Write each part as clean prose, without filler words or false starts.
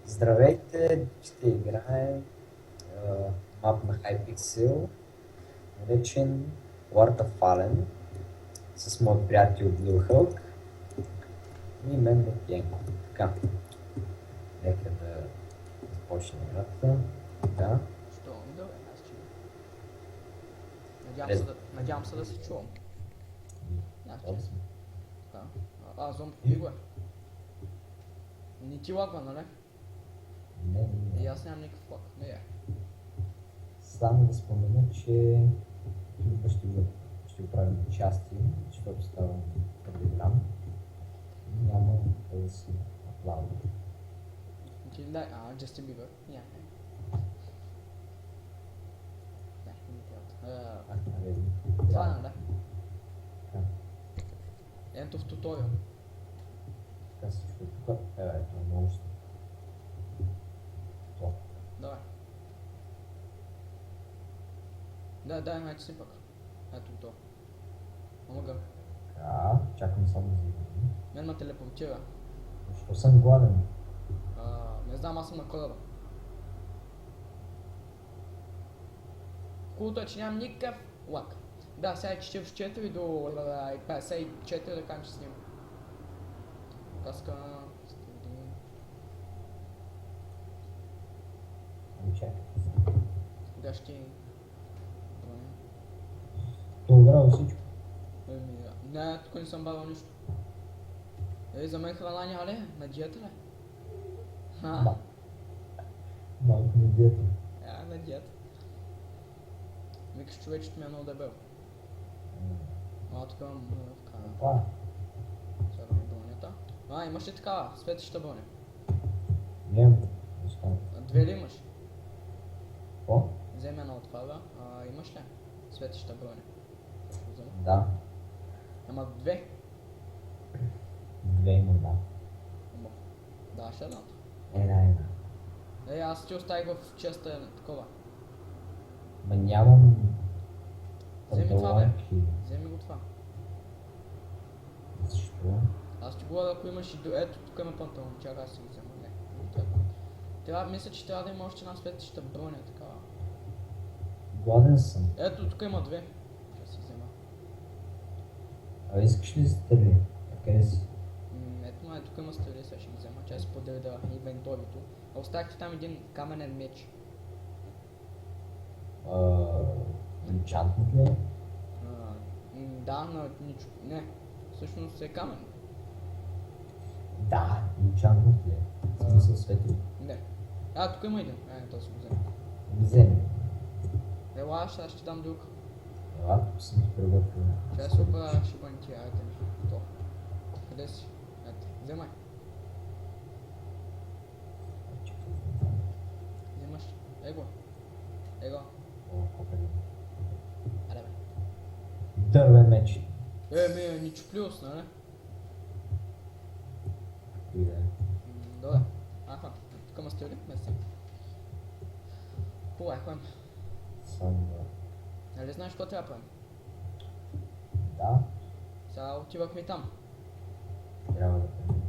Здравейте, ще играем мап на Hypixel, наречен War of Fallen, с моят приятел Blue Hulk и мен Бакенко. Така, нека да започне играта. Така. Що? Добре, аз чуя. Надявам се да се чувам. Аз чуя. Така. Зомби го е. Не ти лагва, нали? Не. И аз нямам никакъв лаг. Не е. Само да спомена, че тук ще го правим на части, защото става твърде голям. Няма да си аплаудя. Justin Bieber. Не трябва. Това не, да. Ето в туториал. Така всичко тук. Ето много ще. Давай. Дай майче си пък. Ето то. Омага. Така, чакам само за един. Мен ме телепортира. Защо съм гладен? Не знам, аз съм на кораба. Хубавото е, че нямам никакъв лак. Да, сега е 44 до 54, да кажем, че снимам. Каска... Чакай. Гащи... Добре, всичко. Не, тук не съм бавил нищо. За мен храна няма ли? На диета ли? Да. Малко на диета. На диета. Викаш, човечето ми е много дебел. Тук имам вкара. Това. Сега ми бронята. Имаш ли такава светеща броня? Нямам. Защо? Две ли имаш? Какво? Вземи една от фара. Имаш ли светеща броня? Да. Ама две. Две има, да. Да, ще едната. Една. Аз ти оставих в честа такова. Ма нямам... Вземи това, бе. панталонки. Вземи го това. Защо? Аз ти говоря, ако имаш и ето, тук има панталон. Чакай, аз си ги взема. Не. Мисля, че трябва да има още една светеща броня, такава. Гладен съм. Ето, тук има две. Ще си взема. Искаш ли да стрели? Къде си? Ето, тук има стрели, сега ще ги взема. Чай си подреда инвенторито. Оставих ти там един каменен меч. Enchantment ли? Да, но ничко. Не. Всъщност е камен. Да, Enchantment ли? В смисъл светли. Не. Тук има един. То си го взема. Вземи. Ела, аз ще дам друг. Ела, тук съм ти приготвил. Чай се опра шибанки, То. Къде си? Ето, вземай. Вземаш. Его. Аре бе. Дървен меч. Ни чуплюс, нали? Кои да е? Добре. Тук ма сте ли? Меси. Хубаво, ходим. Нали знаеш какво трябва да правим? Да. Сега отивахме и там. Трябва да правим.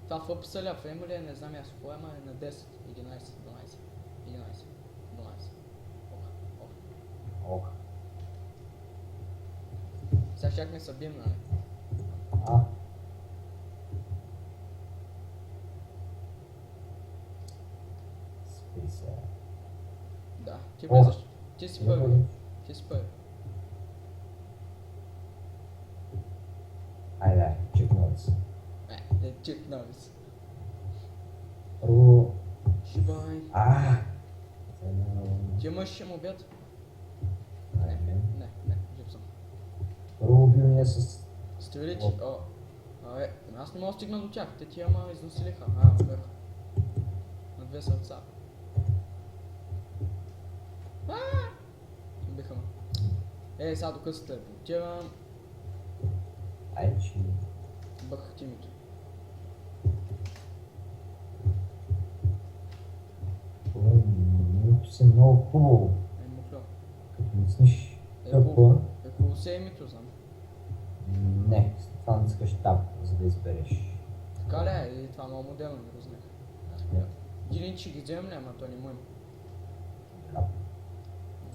Това в описа ли, в ли, не знам аз какво ама е на 10, 11, 12, 11, 12. Ох. Сега чакаме се бием, нали? Спи се. Да, ти влизаш. Ти си първи. Айде, чекнал си. Чекнал си. Първо... Шибай. Ти имаш обяд? Не, жив съм. Първо убил с... Стреличи? Аз не мога да стигна до тях, те ти износилиха. Върх. На две сърца. Биха ме. Сега докато се телепортирам. Че... Бъхах тимито. Името си много хубаво. Мухло. Като мислиш тъпо. Хубаво си името, знам. Не, това не искаш таб, за да избереш. Така ли е? И това много модерно, не го знаех. Не. Един ще ги вземем ли, ама той не му има. Хап.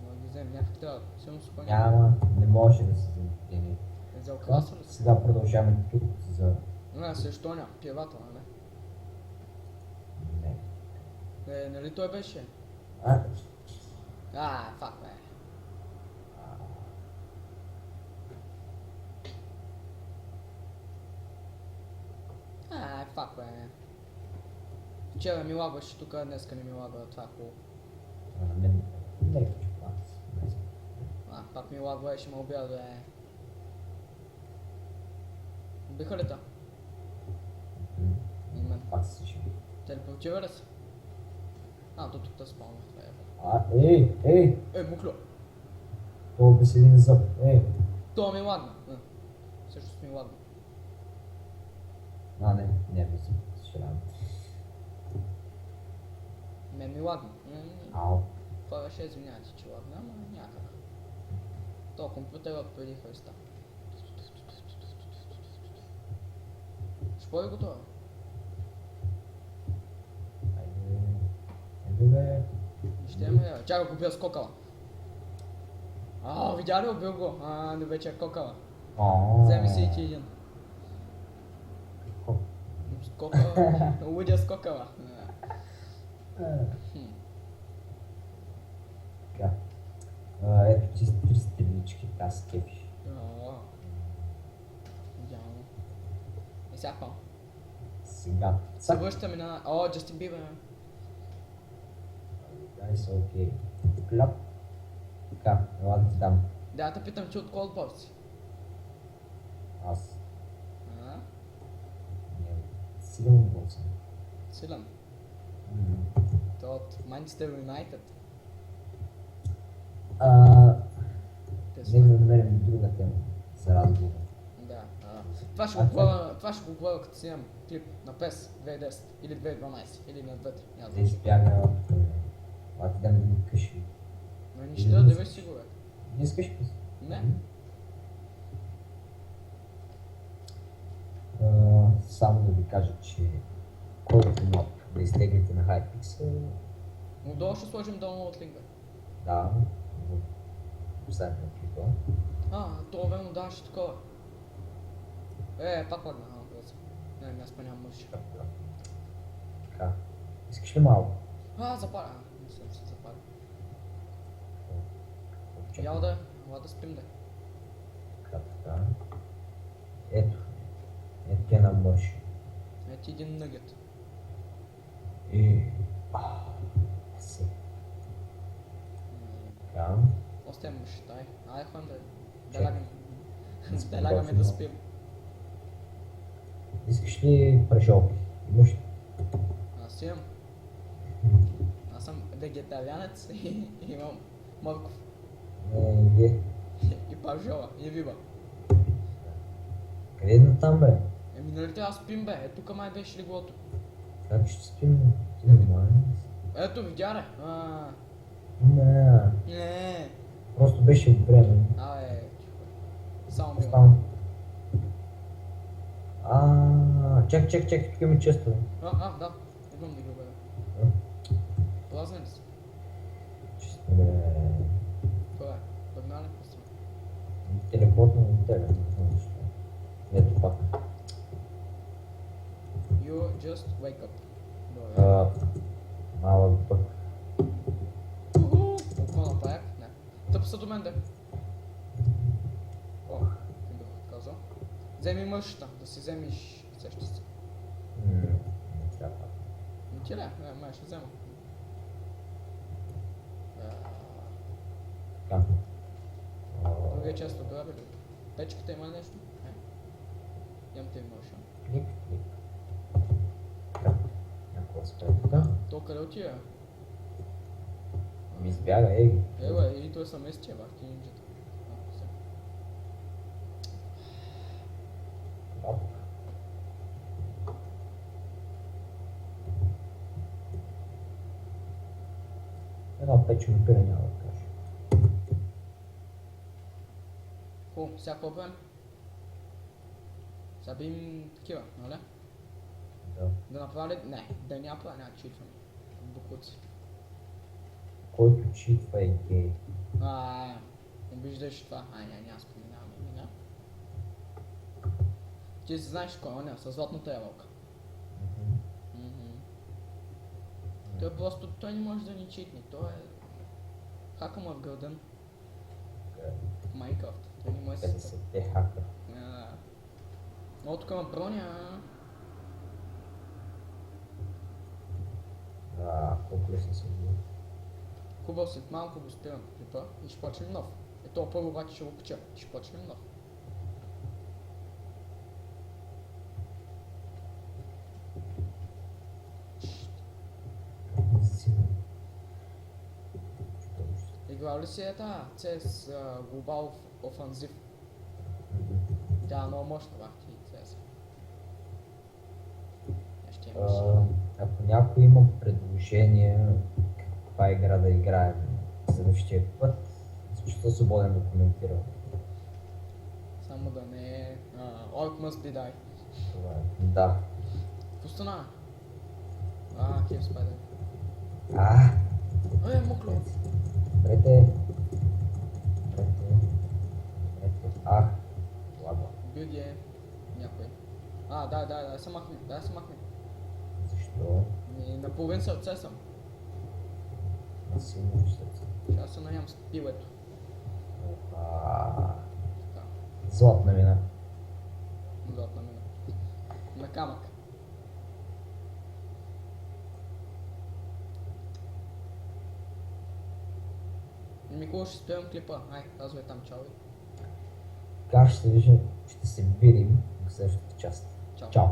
Но ги вземем, някак трябва. Силно с коня. Няма, не може да се вземе. Е взел класа ли си? Сега продължаваме тук за... Не, също няма. Пиевата, нали? Не. Нали той беше? А, Фак, бе. Фак, бе. Вчера ми лагваше, тук днеска не ми лагва, това е хубаво. не е като планс. Пак ми лагва и ще ме убия, бе. Убиха ли та? Имен. Пак си живи. Телепортира ли се? То тук да спална. Ей! Мукло. Това без един зъб. Това ми лагна. Също ми лагна. Не е без зъб. Съжалявам. Ми лагна. Ау. Това беше, извинявайте, че лагна, ама някак. То компютърът преди Христа. Ще бъде готова? Айде бе. Ще имаме, чакай го бия скокала. Видя ли, убил го? Не вече е кокала. Вземи си и ти един. Скокала, лудя скокала. Така. Ето ти с 3 стрелички, тази с кефиш. Идеално. Сега какво? Сега. Се връщаме на... Justin Bieber. Guys, окей. Кляп. Така, ела да ти дам. Да, те питам, че от кой отбор си? Аз. А? Силен отбор съм. Силен. То от Manchester United. Не да намерим друга тема за разговор. Да. Това ще го говоря като си имам клип на PES 2010 или 2012 или на двете. Да избяга от... ти да ми къши. Но нищо да беше сигурен. Не искаш ли? Не. Само да ви кажа, че колкото мод да изтеглите на Hypixel... Отдолу ще сложим download линка. Да, в последния клипа. Това верно даваше такова. Пак лагна, Не, аз па нямам мъж. Така. Искаш ли малко? Запаля. Не съм се запаля. Ял да, ела да спим да. Така. Ето ти една мъж. Ето един нъгет. Си. Така. Още е мъж, дай. Ходим да Чек. лягаме. Да лягаме да спим. Искаш ли прешолки? Имаш ли? Аз имам. Аз съм вегетарианец и имам морков. И пържола, и риба. Къде е на там, бе? Нали трябва да спим, бе? Тук май беше леглото. Как ще спим? Ти нормален? Ето, видя ли? Не. Просто беше време. Само мило. Оставам. Чак, тук има често. Да. Идвам да ги убеда. Плазни ли си? Често, бе. Това е. Догнали? Пусти. Телепортно на тебе. Ето пак. You just wake up. Малък пък. Околна паяк? Не. Тъп са до мен, де. Ти бих казал. Вземи мъжата, да си вземиш сеща се. Не трябва. Не ти ли? Май ще взема. Така. Другия често граби ли? Печката има ли нещо? Имам те мъжа. Клик. Така. Някакво аспекта. То къде отива? Ми избяга, бе, и той са местия, бах ти нинджата. Едно печено пире няма да кажа. Сега какво правим? Сега бим такива, нали? Да. Защо? Да направя ли? Не, да няма правя, няма читване. Букуци. Който читва е гей. Виждаш това. Няма споменаваме имена. Ти си знаеш кой е, не, със златната ябълка. Мгм. Той просто, той не може да ни читне, той е... Хака му е вграден в Майнкрафт. Той не може да Къде се... са те хакър? Много тук има броня. Колко лесно съм бил. Хубаво, след малко го спирам клипа и ще почнем нов. Ето първо обаче ще го кача. Ще почнем нов. Играл ли си е тази CS Global Offensive? Тя е много мощна, бах ти CS. Ще имаш. Ако някой има предложение каква игра да играем следващия път, се чувства свободен да коментира. Само да не е... Orc must be die. Това е. Да. Какво стана? Cave Spider. Мокло! Брете. Ладно. Бил ги е някой. Да, се махне. Защо? На половин сърце съм. Не си имаш сърце. Сега се наям с пилето. Така, Златна мина. златна мина. На камък. Микола, ще спирам клипа. Казвай там, чао. Как ще се видим в следващата част. Чао. Чао.